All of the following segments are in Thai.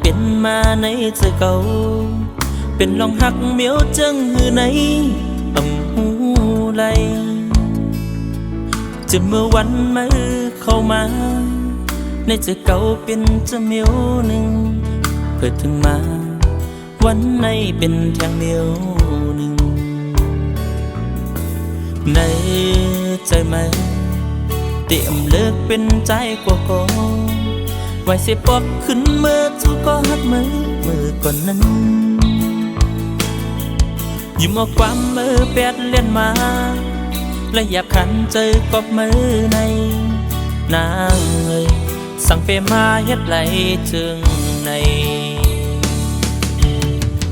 เป็นมาในใจเก่าเป็นลองหักเมียวจังหือในหูไหลจะเมื่อวันมือเข้ามาในใจเก่าเป็นจะเมียวหนึ่งเพื่อถึงมาวันในเป็นแทงเมียวหนึ่งในใจไหมเตรียมเลิกเป็นใจกว่าก่อนไว้เสียปอบขึ้นเมื่อทุกก็หักมือก่อนนั้นยิ้มเอาความมือแปดเล่นมาและหยาบขันเจอกอบมือในนางเอ้ยสั่งเปมาเฮ็ดไหลจึงใน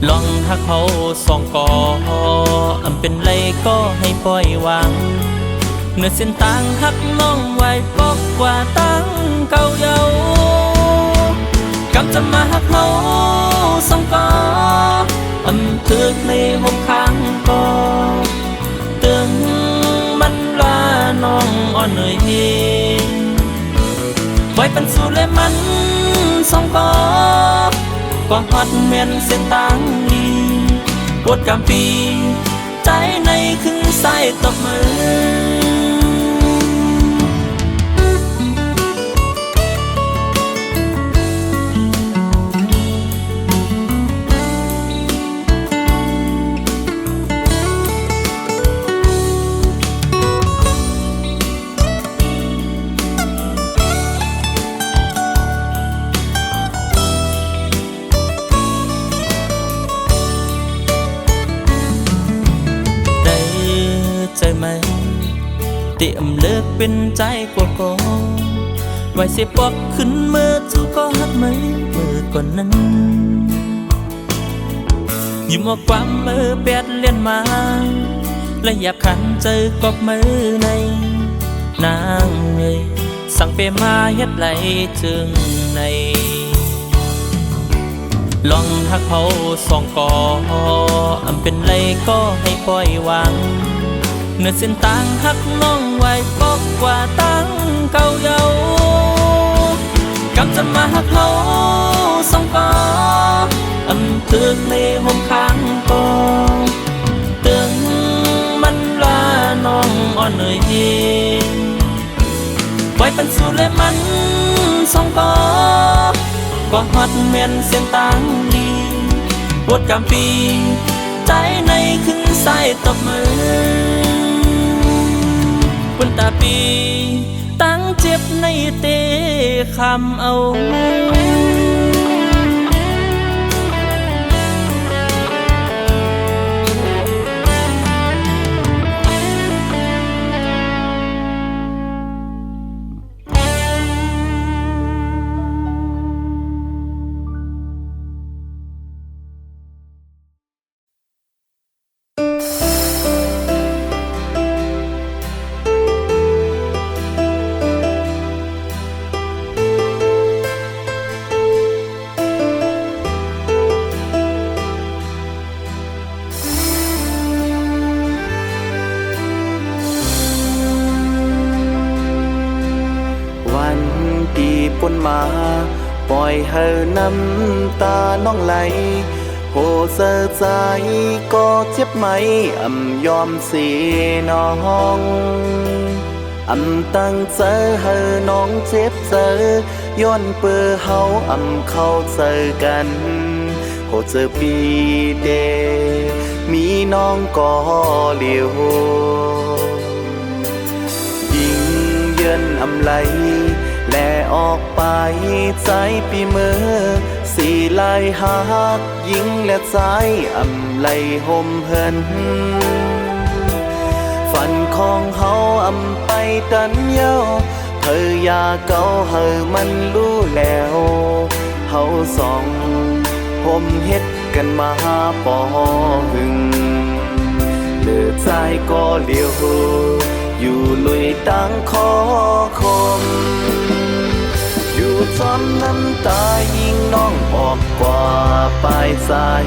ลองหักเขาสองก่อเป็นไรก็ให้ปล่อยวางเนื้อเส้นต่างหักน้องไว้ปอกกว่าตั้งเก่าเยากำจะมาหักเขาสองก่อถึกในห้องข้างก่อตึงมันลาน้องอ่อนเหนื่อยเองไว้เป็นสูตรเลยมันสองก่อก็ฮอดเมียนเส้นต่างนี้ปวดกำปีใจในขึ้นใส่ตบมือใจไหมเตรียมเลิกเป็นใจกว่าก่อนไว้เสียปอกขึ้นเมื่อทุกก็หักมือก่อนนั้นยิ้มเอาความมือแปดเล่นมาและหยาบขันเจอกอบมือในนางเอ้ยสั่งเปมาเฮ็ดไหลจึงในลองหักเขาสองก่อเป็นไรก็ให้ปล่อยวางเนื้อเส้นต่างหักน้องไว้ปอกกว่าตั้งเก่าเยากำจะมาหักเขาสองก่อถึกในห้องข้างก่อตึงมันลาน้องอ่อนเหนื่อยเองไว้เป็นสูตรเลยมันสองก่อก็ฮอดเมียนเส้นต่างดีปวดกำปีใจในขึ้นใส่ตบมือบนตาปีตั้งเจ็บในเตะคำเอาปนมาปล่อยให้น้ำตาน้องไหลโหเสียใจก็เจ็บไหมยอมสิน้องตั้งใจให้น้องเจ็บเจอย้อนเปื้อเฮาเข้าเจอกันโหเจอปีเดมีน้องก็เลี้ยวยิงเยินไหลและออกไปใจปีมือสีลายหักยิงและใจไหลห่มเฮินฝันของเฮาไปตันเย้าเธออยาเก่าเฮามันรู้แล้วเฮาสองห่มเฮ็ดกันมาปอหึงเหลือใจก็เลี้ยวอยู่ลุยตั้งคอคมอยู่จนน้ำตายิ่งน้องออกกว่าปลายสาย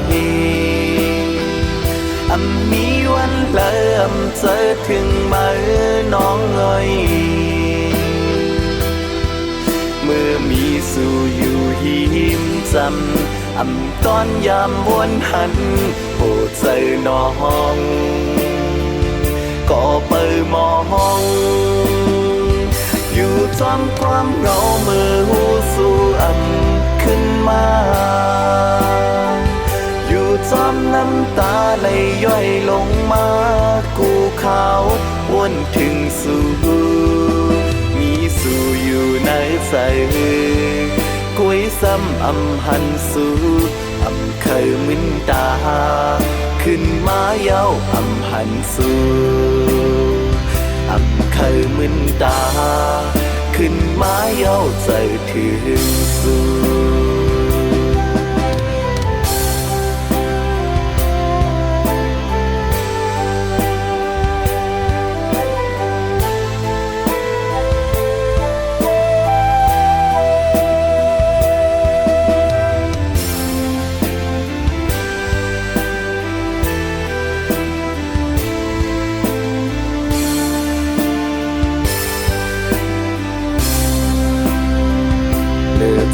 มีวันเลิมเจอถึงมือน้องเอ้ยเมื่อมีสู่อยู่หิม จำตอนยามวนหันโอ้ใจน้องก็เปิดมองอยู่จอมความเหงามือหูสู่ขึ้นมาอยู่จอมน้ำตาไหลย่อยลงมากูขาววนถึงสู่มีสู่อยู่ในใจกุยซ้ำหันสู่เคยมึนตาขึ้นมาเย้าหันสู่เคยมึนตาขึ้นมาเย้าใจถึงสู่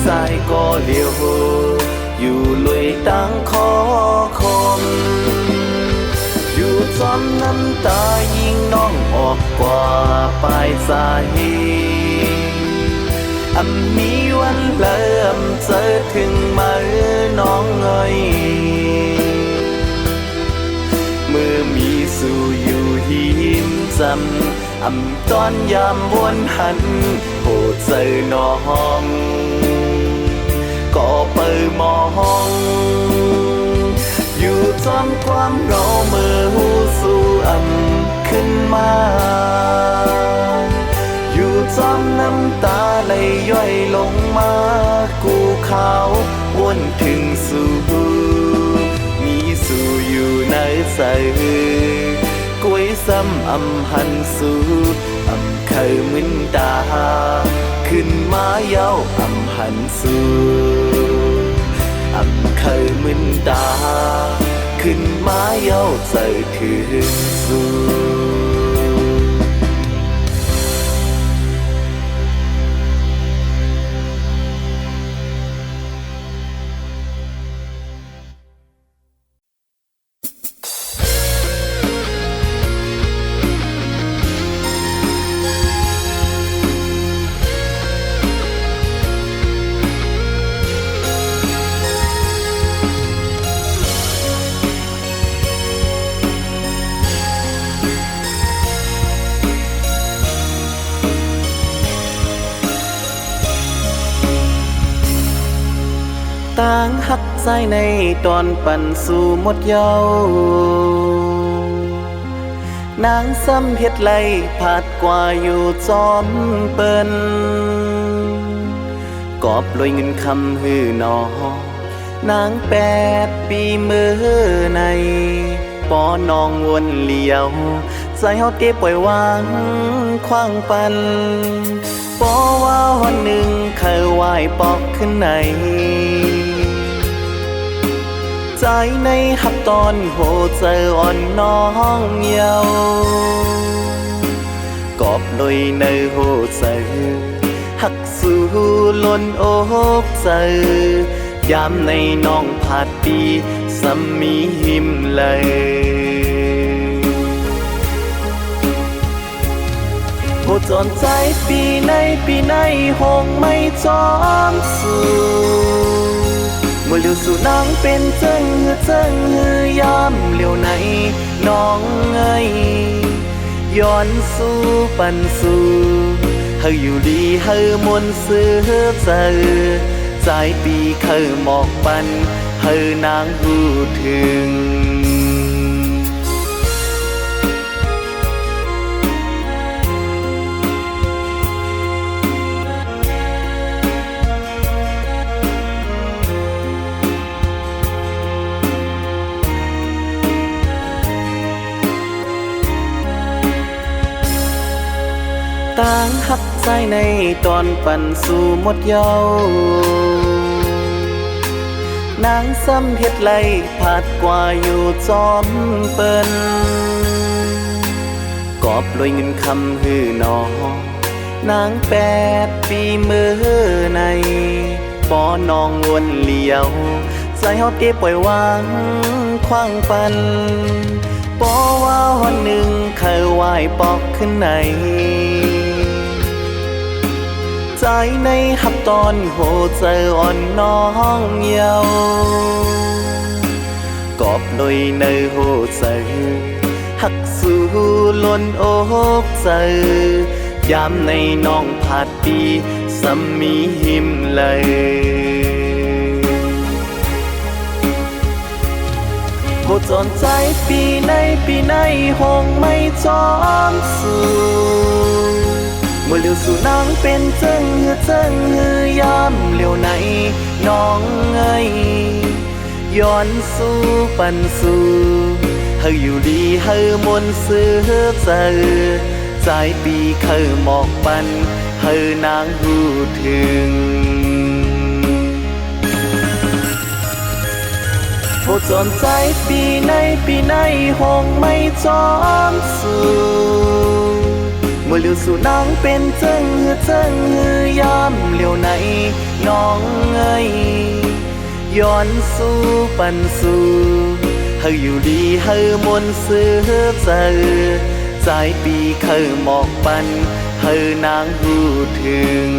ใจก็เลี้ยวอยู่ลุยตั้งคอคมอยู่จอมน้ำตายิ่งน้องออกกว่าปลายสายมีวันเริ่มเจอถึงมาน้องเอ้ยเมื่อมีสู่อยู่หิมจำตอนยามวนหันโหเจอน้องก็เปิดมองอยู่จอมความเหงามือหูสู่ขึ้นมาอยู่จอมน้ำตาไหลย่อยลงมากูขาววนถึงสู่มีสู่อยู่ในใจกุยซ้ำหันสู่เคยมึนตาขึ้นมาเย้าหันสู่เคยมึนตาขึ้นมาเย้าใจถึงสู่ต่างหักใจในตอนปั่นสู่หมดเยาว์นางซ้ำเฮ็ดไล่ผาดกว่าอยู่จอมเปิ้นกอบลอยเงินคำฮือนอนาง8 ปีมือในปอนองวนเลียวใจเฮาเต้ปล่อยวางคว้างปันปอว่าวันหนึ่งเคยไหวปอกขึ้นในใจในหักตอนโหเจออ่อนน้องเยาวกอบลอยในโหเจอหักสู่ล้นอกเจอยามในน้องผาดปีสามีหิมเลยโหจอนใจปีในหงไม่จอมสู่เมื่อเลี้ยวสู่นางเป็นเจิงยามเลี้ยวในน้องเอ้ยย้อนสู่ปันสู่เฮาอยู่ดีเฮามนเสือเจอใจปีเคยหมอกปันเฮานางหูถึงต่างหักใจในตอนปั่นสู่หมดเยาว์นางซ้ำเฮ็ดไล่ผาดกว่าอยู่จอมเปิ้นกอบลอยเงินคำฮือนอนาง8 ปีมือในป ปอน้องวนเลียวใจเฮาเต้ปล่อยวางคว้างปันปอว่าวันหนึ่งเคยไหวปอกขึ้นในใจในหับตอนโหเจออ่อนน้องเยาวกอบลอยในโหเจอหักสู่ล้นอกเจอยามในน้องผาดปีสมีหิมเลยโหจนใจปีในหงไม่จอมสู่เมื่อเลี้ยวสู่นางเป็นเจิงหือยามเลี้ยวในน้องเอ้ยย้อนสู่ปันสู่เฮาอยู่ดีเฮามนซื้อเจอใจปีเคยหมอกปันเฮานางหูถึงโหจนใจปีในหงไม่จอมสู่เมื่อเลี้ยวสู่นางเป็นเจิงหือยามเลี้ยวในน้องเอ้ยย้อนสู่ปันสู่เฮาอยู่ดีเฮามนซื้อเจอใจปีเคยหมอกปันเฮานางหูถึง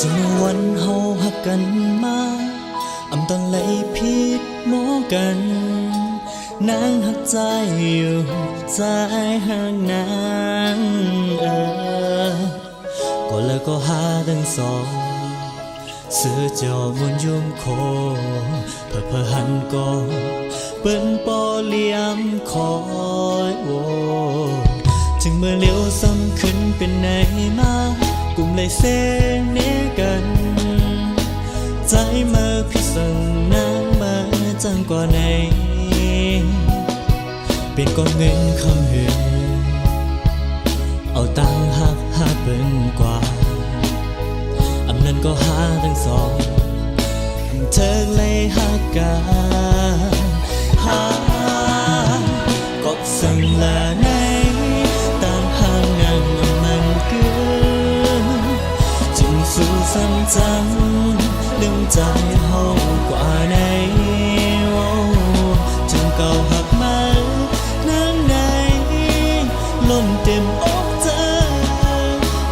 จึงวันเฮาหักกันมาอำตอนไหลผิดหมอกันนางหักใจอยู่ใจห่างนางก็แล้วก็หาทั้งสองเสือเจ้ามุนยุ่มโคเพื่อหันก็เปิ้นปอเลียมคอยโวจึงเมื่อเลี้ยวซ้ำขึ้นเป็นไหนมากลุ่มเลยเส้นเนี้ยกันใจมาพิสั่งน้ำมาจังกว่าไหนเป็นก้อนเงินคำหือเอาตังหักหาเปิ้นกว่าอำนั้นก็หาทั้งสองเธอเลยหักกันหาก็สั่งละไหนตามห่างงานมันเกินสู่ซ้ำจังดึงใจเฮากว่าไหนจึงเก่าหักมานั่งไหนล้นเต็มอกเธอ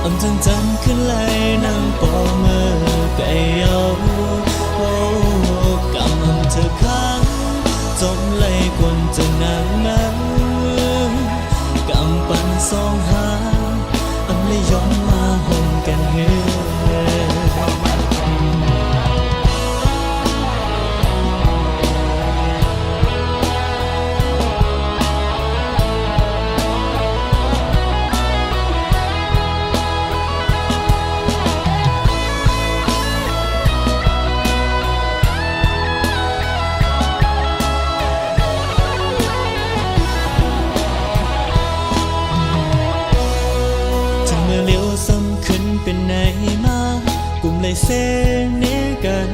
อำจังขึ้นไหลนั่งปอมือไก่เยากำอำเธอค้างจมไหลกวนจนนางเมากำปั่นสองหาอำเลยย้อนมาห่มกันเหือเป็นไหนมากลุ่มเลยเส้นเนี้ยกัน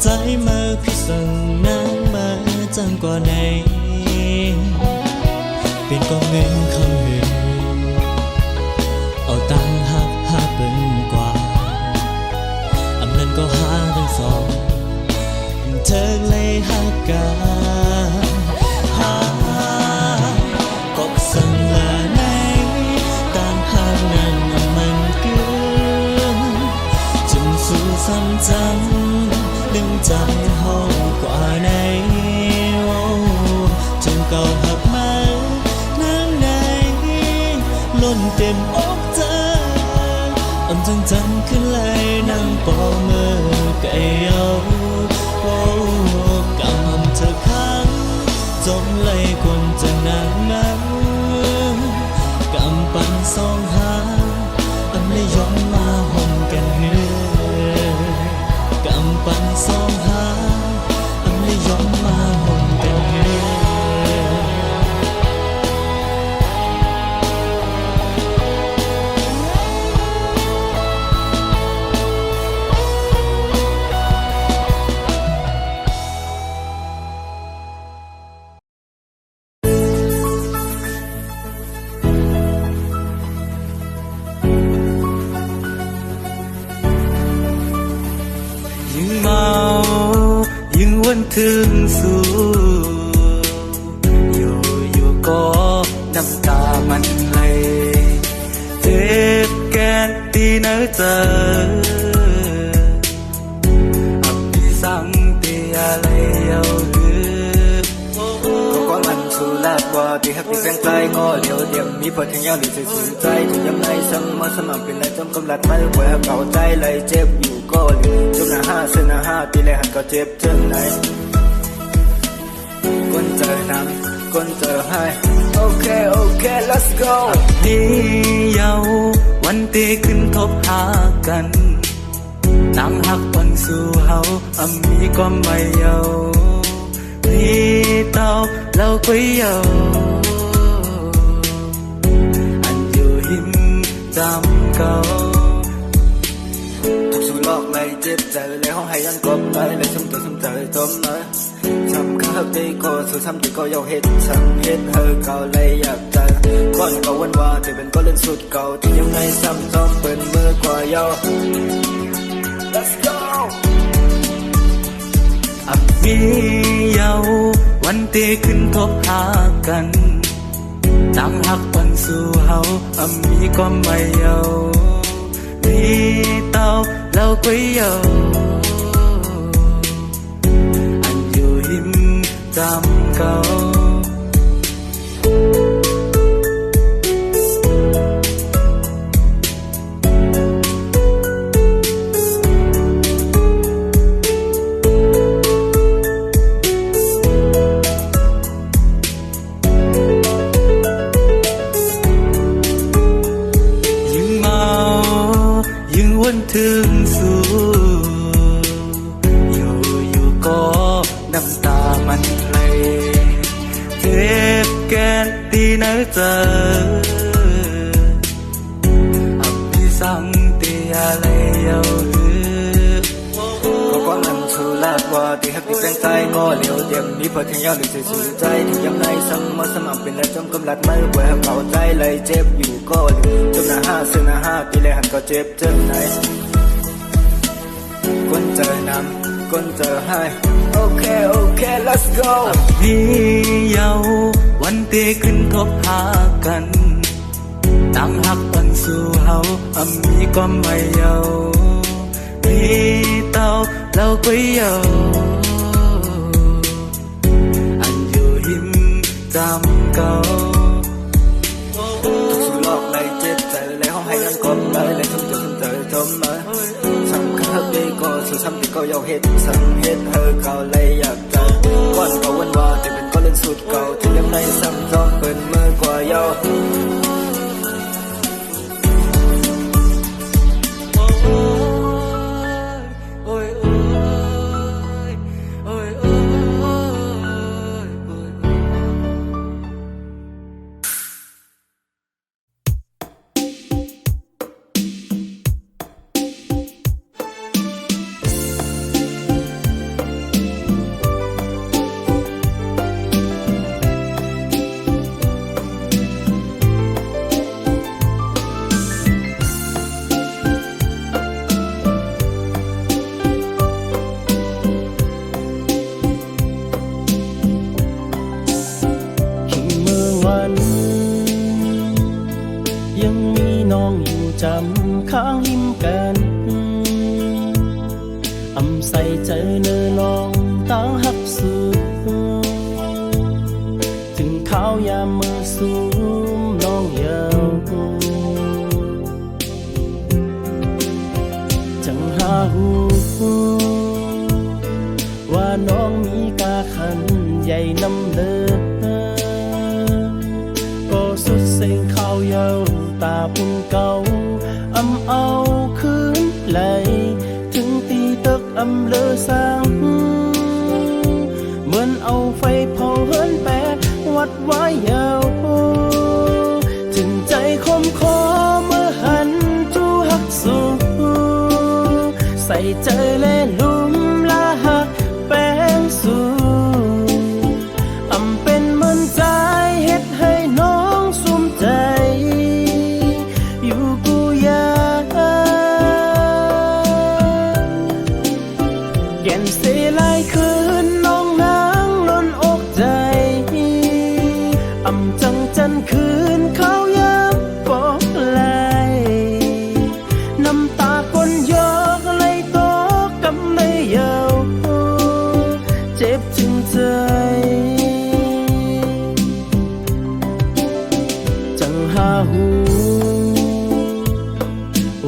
ใจมาพิสั่งน้ำมาจังกว่าไหนเป็นกองเงินคำหือเอาตังหักหาเปิ้นกว่าอำนั้นก็หาทั้งสองเธอเลยหักกันหาก็สั่งละไหนตามหางนั้นมันเกินจนสู่ซ้ำจังดึงใจเฮากว่าไหนจนเก่าหักมานั่งไหนล้นเต็มอกเธออำจังขึ้นไหล bỏ mơ cây áo cảm thật kháng giống lấy quần chân nàng ngáo cảm bàn song há âm lấy gió ma hồngกันเฮือcảm bàn song há âm lấy gió ma hồngกันเฮือยิ่งเมายิ่งวันถึงสู่อยู่ก็น้ำตามันไหลเจ็บแก่ตีเนื้อเจออับที่สั่งตีอะไรเอาหือ có lần xù lạt qua thì hấp đi bên tay ngõ liều điểm mi phật theo nhau để sự sựใจถึงยามในซ้ำมาสมัครเป็นไรจำกำลัดไม่ไหวเก่าใจเลยเจ็บอยู่ก็เหลือจนหน้าห้าเส้นหน้าห้าตีเลยหันก็เจ็บเท่าไหนคนเจอนำคนเจอให้โอเคโอเค let's go นี้เยาวันตีขึ้นทบหากันตั้งหักวันสู่เฮามีก็ไม่เยานี่เต้าเราก็เยาอันอยู่หิมจำเก่า ถูกสู่หลอกเลยเจ็บใจเลยห้องให้ยันกบไปเลยซ้ำตัวซ้ำใจจมเลยซ้ำข้าวตีก็สู่ซ้ำตีก็ยาวเฮ็ดซ้ำเฮ็ดเธอเก่าเลยอยากใจก่อนเก่าวันว่าจะเป็นก็เล่นสุดเก่าที่ยังไงซ้ำซ้อมเปิดมือกว่ายาว let's go อับมีเยาวันตีขึ้นทบหากันตั้งหักวันสู่เฮามีก็ไม่เยานี่เต้าเราก็เยาอันอยู่หิมจำเก่าถึงสู่อยู่ก็น้ำตามันไหลเจ็บแก่ตีเนื้อเจออับที่สั่งตีอะไรเอาหือ có quán lần xù lạt qua thì hấp đi bên tay ngõ liều điểm mi phật theo nhau để sự sựใจถึงยามในซ้ำมาสมัครเป็นไรจำกำลัดไม่ไหวเก่าใจเลยเจ็บอยู่ก็เหลือจนหน้าห้าเส้นหน้าห้าตีเลยหันก็เจ็บเท่าไหนคนเจอนำคนเจอให้โอเคโอเค let's go นี้เยาวันตีขึ้นทบหากันตั้งหักวันสู่เฮามีก็ไม่เยานี่เต้าเราก็เยาอันอยู่หิมจำเก่าถูกสู่หลอกเลยเจ็บใจเลยห้องให้ยันกบไปเลยซ้ำตัวซ้ำใจจมเลยซ้ำข้าวตีก็สู่ซ้ำตีก็ยาวเฮ็ดซ้ำเฮ็ดเธอเก่าเลยอยากใจก่อนเก่าวันว่าแต่เป็นก็เล่นสุดเก่าที่ยังในซ้ำซ้อมเปิดมือกว่ายาว จำข้างหิมกันอำใส่ใจเนื้อลองตั้งหักสูถึงข้าวยามมือสูมน้องยาวจังหาหู ำเลอสังเหมือนเอาไฟเผาเฮิรนแปดวัดไว้ยาวถึงใจคมคอเมื่อหันจูหักสูใส่ใจเล่ลุมลาหักแป้งสูอำเป็นเหมือนใจเฮ็ดให้น้องสุมใจอยู่กูยาแก่นเสลายคืนน้องนางล้นอกใจอำจังจันคืนเขายามปอกไหลน้ำตาก้นยอกไหลตกกำไม่เยาเจ็บจึงใจจังหาหู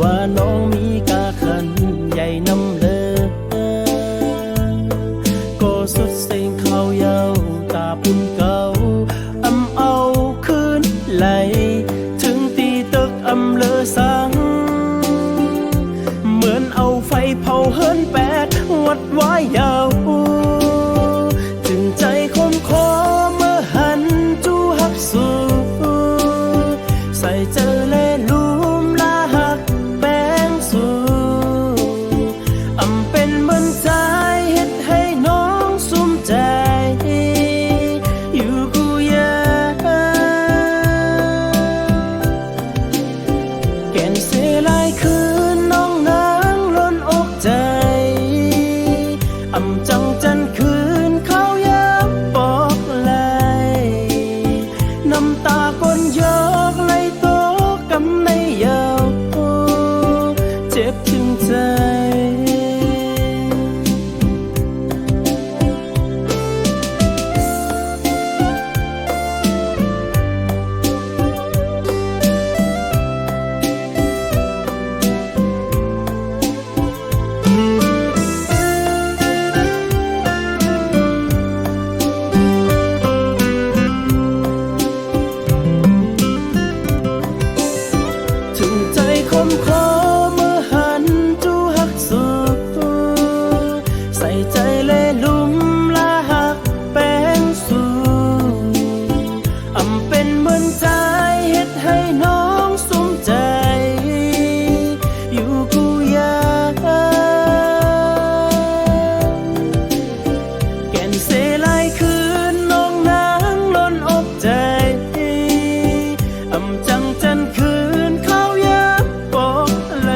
ว่าน้องมีกาขันใหญ่น้ำเลอก็สุดเสียงเขาเยาตาปุ่นเก่าอำเอาคืนไหลถึงตีตึกอำเลอสังเหมือนเอาไฟเผาเฮิรนแปดวัดไว้ยาวถึงใจคมคอเมื่อหันจูหักสูใส่เจอเล่ลุมลาหักแป้งสูอำเป็นเหมือนใจเฮ็ดให้น้องสุมใจอยู่กูยาแก่นเสลายคืนน้องนางล้นอกใจอำจังจันคืนเขายามปอกไหลน้ำตาก้นยอกไหลตกกำไม่เยาเจ็บถึงใจถึงใจคมคอเมื่อหันจูหักสูใส่ใจเล่ลุมลาหักแป้งสูอำเป็นเหมือนใจเฮ็ดให้น้องสุมใจอยู่กูยาแก่นเสลายคืนน้องนางล้นอกใจอำจังจันคืนเขายามปอกไหล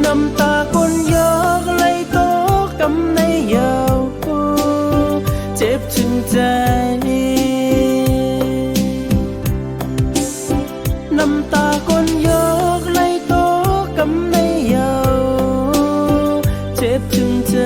น้ำตาก้นยอกไหลตกกำในเยาเจ็บถึงใจน้ำตาก้นยอกไหลตกกำในเยาเจ็บถึงใจ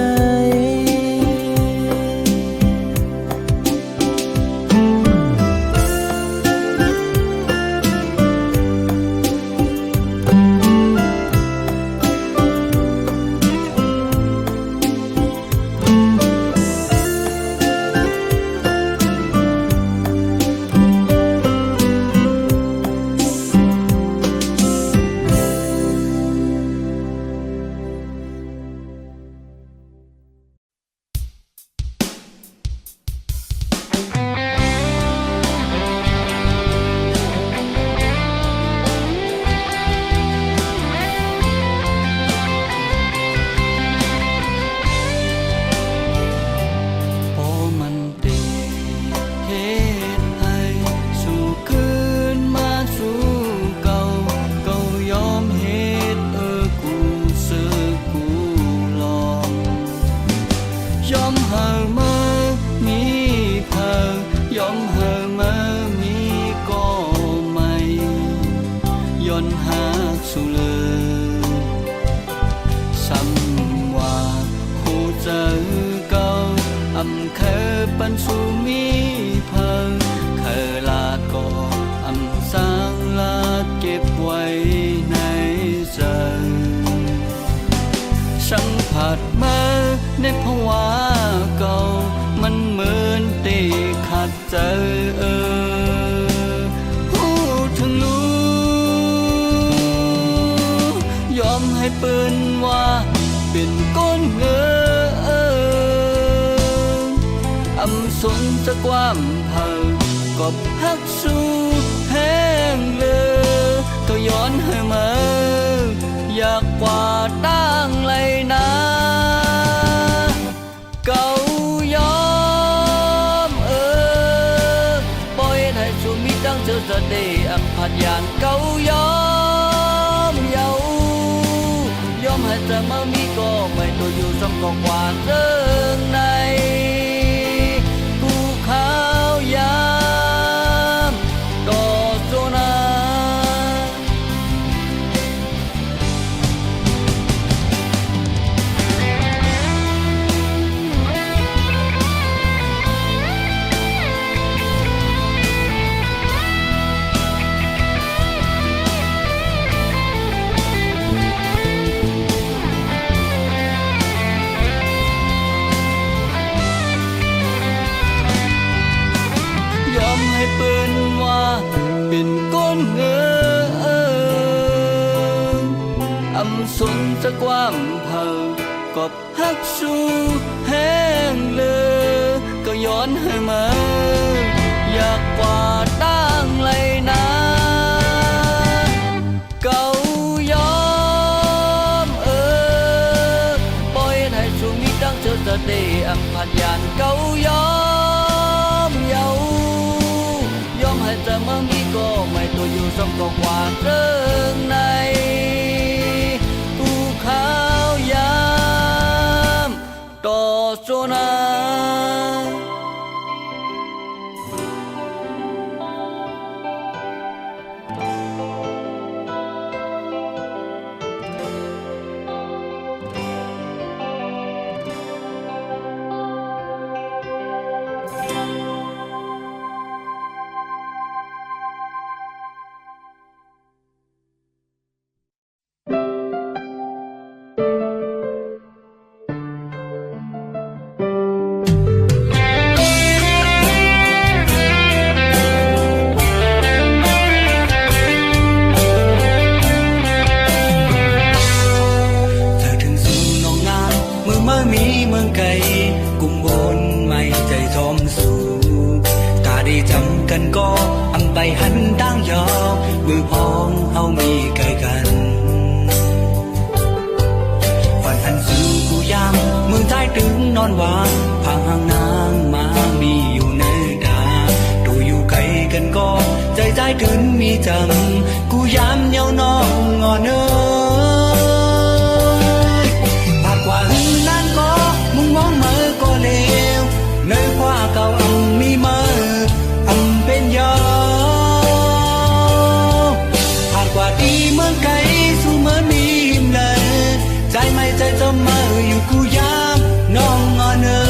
พอมันเตเฮ็ดให้สู่คืนมาสู่เก่าเก่ายอมเฮ็ดกูซื้อกูลองยอมหามามีเพิ่งยอมหามามีก็ไม่ย้อนหาสู่เลยซ้ำว่าหูเจอเก่าอำเคยปันสู่มีเพิ่งเคยลาก็อำสร้างลาเก็บไว้ในใจ สัมผัสมาในภาวะเก่ามันเหมือนตีขัดใจหูถึงรู้ยอมให้เปิ้นว่าเป็นก ก้นเงออำสนจะความเผากบฮักสู้แห้งเลยก็ย้อนให้มาอยากกว่าตั้งไรนะเก่ายอมปล่อยให้สุมิตั้งเจอจะได้อัมพัดยานเก่ายอมเยายอมให้จะมามีก็ไม่ตัวอยู่ซ้ำก็กว่าเรื่องในกูขาวยามต่อโซนา ให้เปิ้นว่าเป็นก้นเงอำสนจะความเผากบฮักสู้แห้งเลยก็ย้อนให้มาอยากกว่าตั้งไรนะเก่ายอมปล่อยให้ชูมีตั้งเจอจะได้อัมพัดยานเก่ายอมเยายอมให้จะมามีก็ไม่ตัวอยู่ซ้ำก็กว่าเรื่องในกูขาวยามต่อโซนา กันก็อำไปหันตั้งยาวมือพ้องเฮามีไกลกันฝันหันสู่กูยามมือท้ายถึงนอนหวานพางห่างนางมามีอยู่ในดาดูอยู่ไกลกันก็ใจใจถึงมีจำกูยามเหนียวน้องงอเนยภาคว่าหึงนั้นก็มึงมองมือก็เลวเนื้อคว้าเก่าอำมีมือเป็นยอหากว่าดีเมืองไกลสู่เมืองมีหิมเลยใจไม่ใจจะมาอยู่กูยามน้องงอเนอ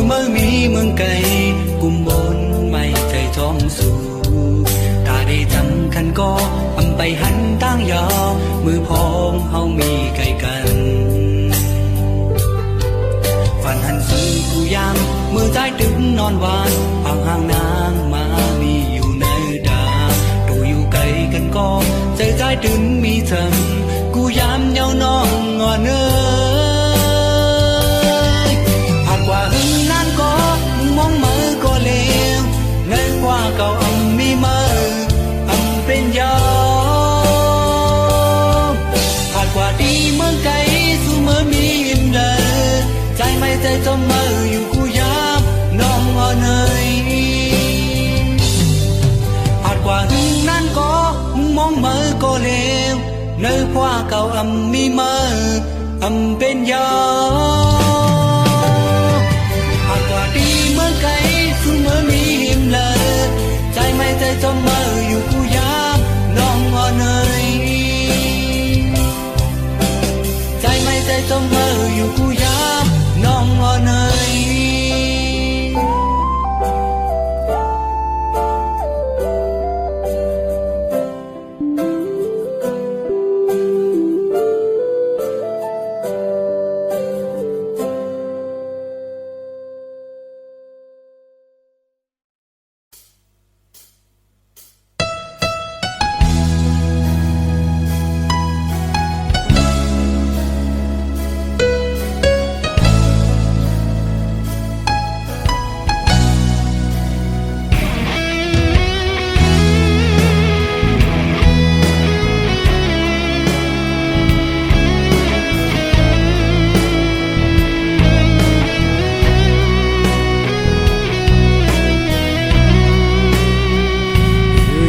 เมื่อมีเมืองไกลกุมบนไม่ใจจอมสู่ถ้าได้จำคันก็อำไปหันตั้งยาวมือพ้องเฮามีไกลกันฝันหันสู่กูยามมือใจดึงนอนหวานพางห่างนางมามีอยู่ในดาตัวอยู่ไกลกันก็ใจใจดึงมีจำกูยามเหงาน้องงอเนว่าหึงนั้นก็มองมือก็เลวเงินกว่าเก่าอำมีมืออำเป็นยอหากว่าดีเมืองไกลสู่เมื่อมีอิ่มเลยใจไม่ใจจมมืออยู่กูยามน้องอ่อนเนยหากว่าหึงนั้นก็มองมือก็เลวเนื้อคว้าเก่าอำมีมืออำเป็นยอดีเมื่อไกลสู่เมื่อมีหิมเลยใจไม่ใจจมมืออยู่กูยามน้องอ่อนเนยใจ ต้องเฮออยู่กูยามน้องรอไหน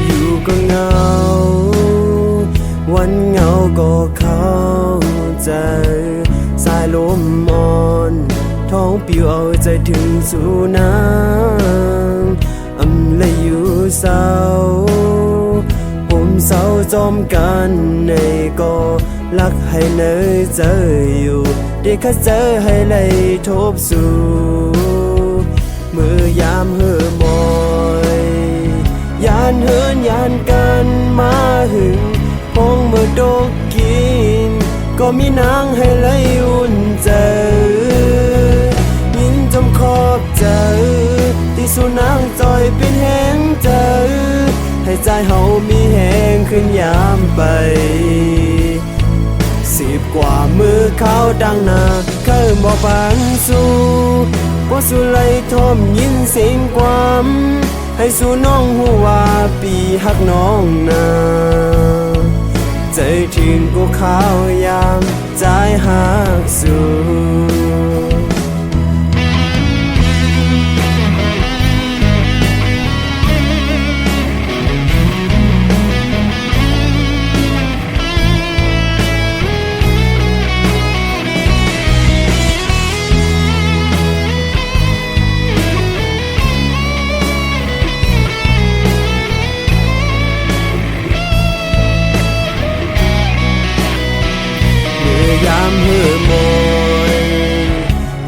อยู่ก็เหงาวันเหงาก็เข้าใจสายลมอ่อนท้องปิวเอาใจถึงสู่น้ำเลยอยู่เศร้าผมเศร้าจอมกันในก็รักให้เนยเจออยู่เด็กข้าเจอให้เลยทบสู่มือยามเหือมอยยานเหินยานกันมาหึงพงเมื่อโดกกินก็มีนางให้เลยอุ่นใจยินจมขอบใจที่สุนางจอยเป็นแห้งใจให้ใจเฮามีแห้งขึ้นยามไป10 กว่ามือเขาดังนาเคยบอกปันสู้บ่สู้ไล่ทอมยินเสียงความให้สู้น้องหูว่าปีหักน้องนาใจถึงกูข้าวยามใจหักสู้ยามเหือมอย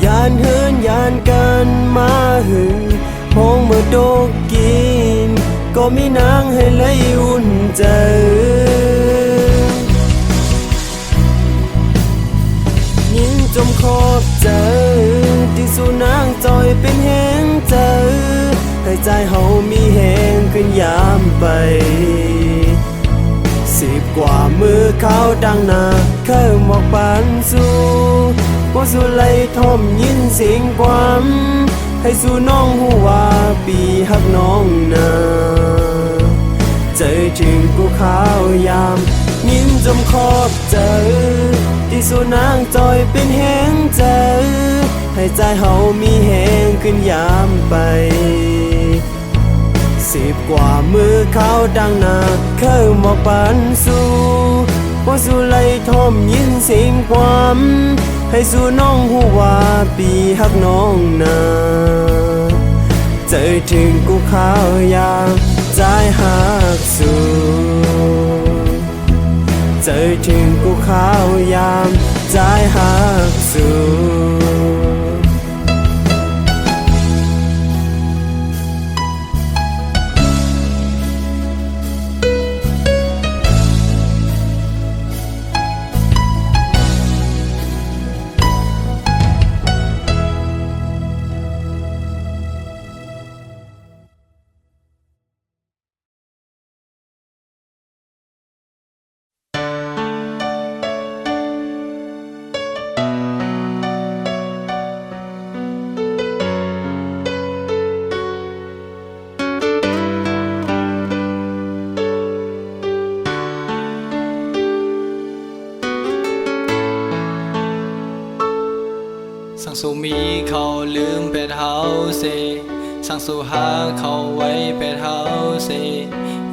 ยานเหินยานกันมาหึงพงเมื่อโดกกินก็มีนางให้เลยอุ่นใจยิ่งจมขอบใจที่สู่นางจอยเป็นแห้งใจให้ใจเฮามีแห้งขึ้นยามไป10 กว่ามือเขาดังนาเคยหมอกปันสู้บ่สู้ไล่ทอมยินเสียงความให้สู้น้องหูว่าปีหักน้องนาใจถึงกูข้าวยามยินจมขอบใจที่สู้นางจอยเป็นแห้งใจให้ใจเฮามีแห้งขึ้นยามไป10 กว่ามือเขาดังนาเคยหมอกปันสู้บ่สู้ไล่ทอมยินเสียงความให้สู้น้องหูว่าปีหักน้องนาใจถึงกูข้าวยามใจหักสู้ใจถึงกูข้าวยามใจหักสู้ สั่งสู่มีเขาลืมเป็ดเฮาเซสั่งสู่หาเขาไว้เป็ดเฮาเซ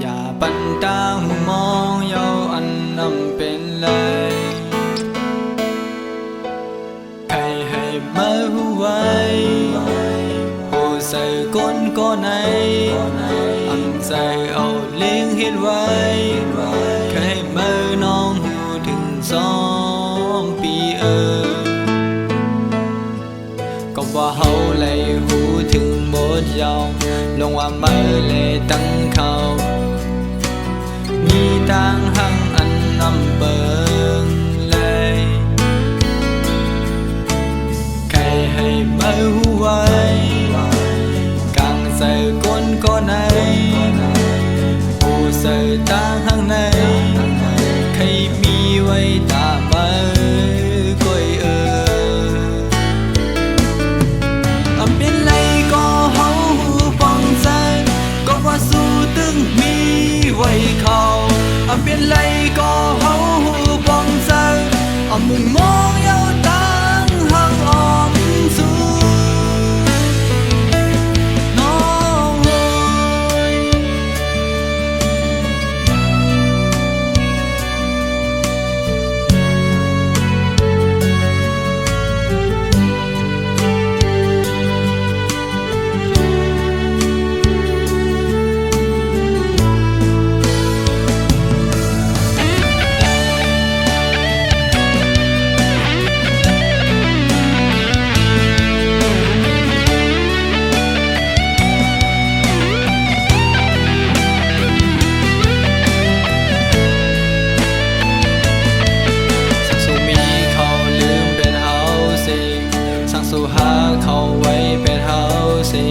อย่าปันตาหูมองเยาอันนำเป็นเลยใครให้มาหูไว้หูใส่ก้นก็ไหนอันใจเอาเลี้ยงเฮ็ดไว้ใครให้มาน้องหูถึง2 ปี ว่าเมื่อเลยตั้งเขามีต่างหังอันนำเบิงเลยใครให้เมื่อหัวกางใส่ก้นก็ไหนผู้ใส่ต่างหังในใครมีไว้ตาเมื่อกอยเป็นไรก็เฮาป้องใจก็ว่าสู้ตึงมีไว้เขาเป็นไรก็เฮาป้องใจมึงมองยาวต่างหักออมสู้น้องเอ้ยสู่หาเขาไว้เป็นเฮาสิ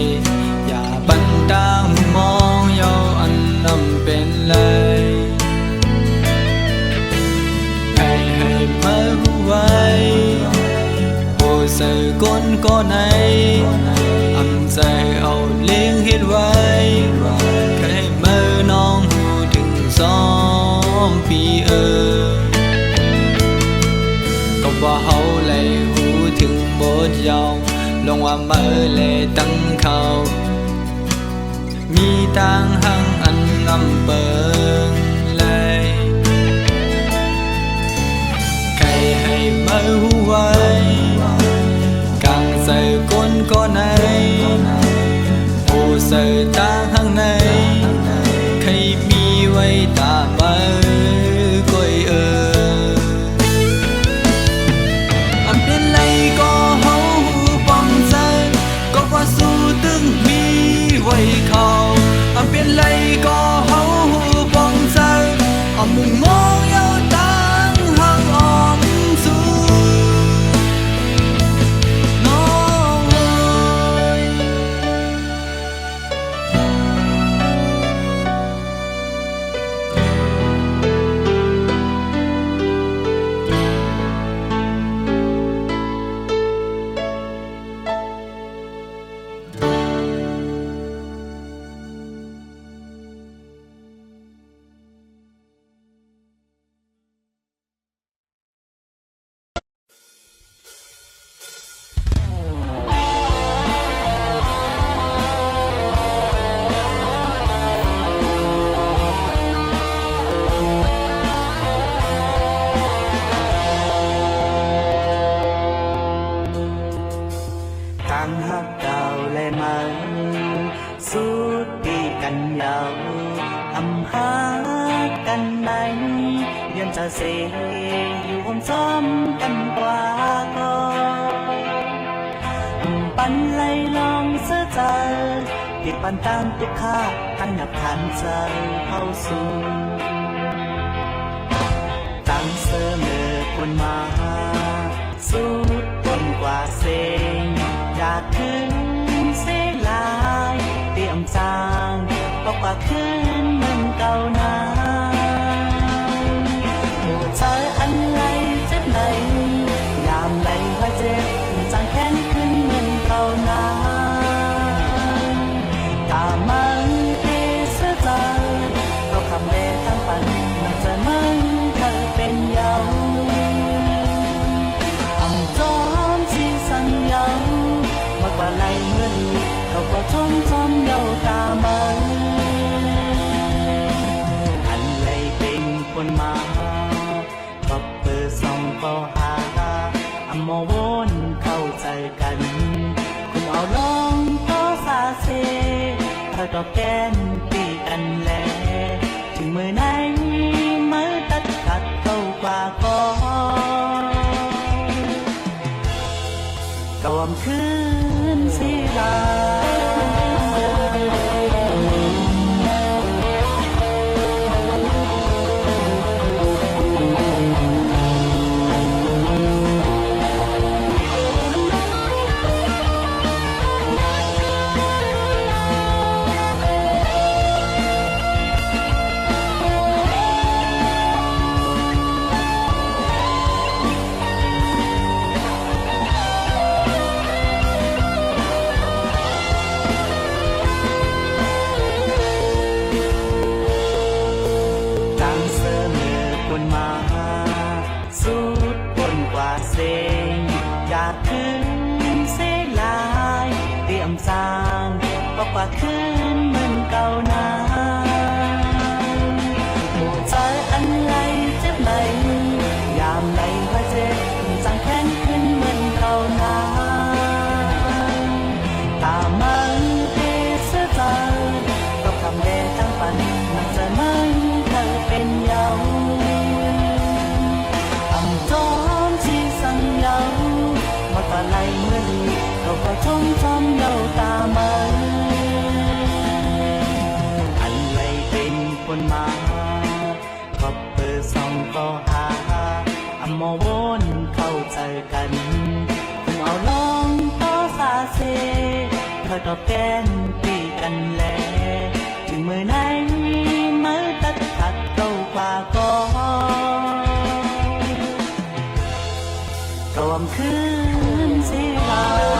อย่าบันตามองเยาอันนำเป็นเลยให้มาไว้โอ้ใส่ก้นก็ไหนอำใจเอาเลี้ยงเฮ็ดไว้ให้มาน้องหูถึง2 ปีก็ว่าเฮาเลยหูถึงบทยาวลงว่าเมื่อเลยตั้งเขามีต่างหังอันนำเบิงเลยใครให้เมื่อหัวกางใส่ก้นก็ไหนผู้ใส่ต่างหังในใครมีไว้ตาเมื่อกอยเป็นไรก็เฮาป้องใจก็ว่าสู้ตึงมีไว้เขาเป็นไรก็เฮาป้องใจมึงมองยาวต่างหักออมสู้น้องเอ้ยต่างหักเก่าและมันสุดปีกันยาวหากันไหนยังจะเสียอยู่คงซ้อมกันกว่าก่อนปันไล่ลองเสียใจที่ปันตามตุกข้าทันหยับทันใจเข้าสู่ตั้งเสมอคนมาสุดทนกว่าเสียงอยากถึงเสียลายเตรียมจางก็กว่าคืนเหมือนเก่านาหัวใจอันไหลเจ็บไหลยามไหลหัวเจ็บจางแค้นขึ้นเหมือนเก่านาตามันเทเสียใจก็คำเดทั้งปันมันจะมึงเธอเป็นเยาจอมที่สั่งเยามากกว่าไหลเงินเขาก็ชมเยาตามันอันไหลเป็นคนมาก็เปิดส่องก็หาโมวนเข้าใจกันคุณเอาลองก็สาเซเธอก็แกนตีกันแลถึงมือไหนมือตัดขัดเข้ากว่าก่อนกวมคืนสีลา งอยากคืนเสียลายเตรียมสร้างบอกว่าคืนเหมือนเก่านาหัวใจอันไหลเจ็บไหลยามไหลว่าเจ็บจังแข็งขึ้นเหมือนเก่านาตามันเอเสียใจกับคำแดงทั้งปันมันจะไม่เธอเป็นเยาจอมที่สั่งเยามาตาไหลเมื่อดีเราก็ชมเยาตามันอันไหลเป็นคนมาก็เปิดส่องก็หาอัมมวนเข้าใจกันคงเอาลองต่อสาเซเธอตอบแทนตีกันแลถึงมือไหนมือตัดขัดเก่ากว่าก่อนรวมคืนเสียลา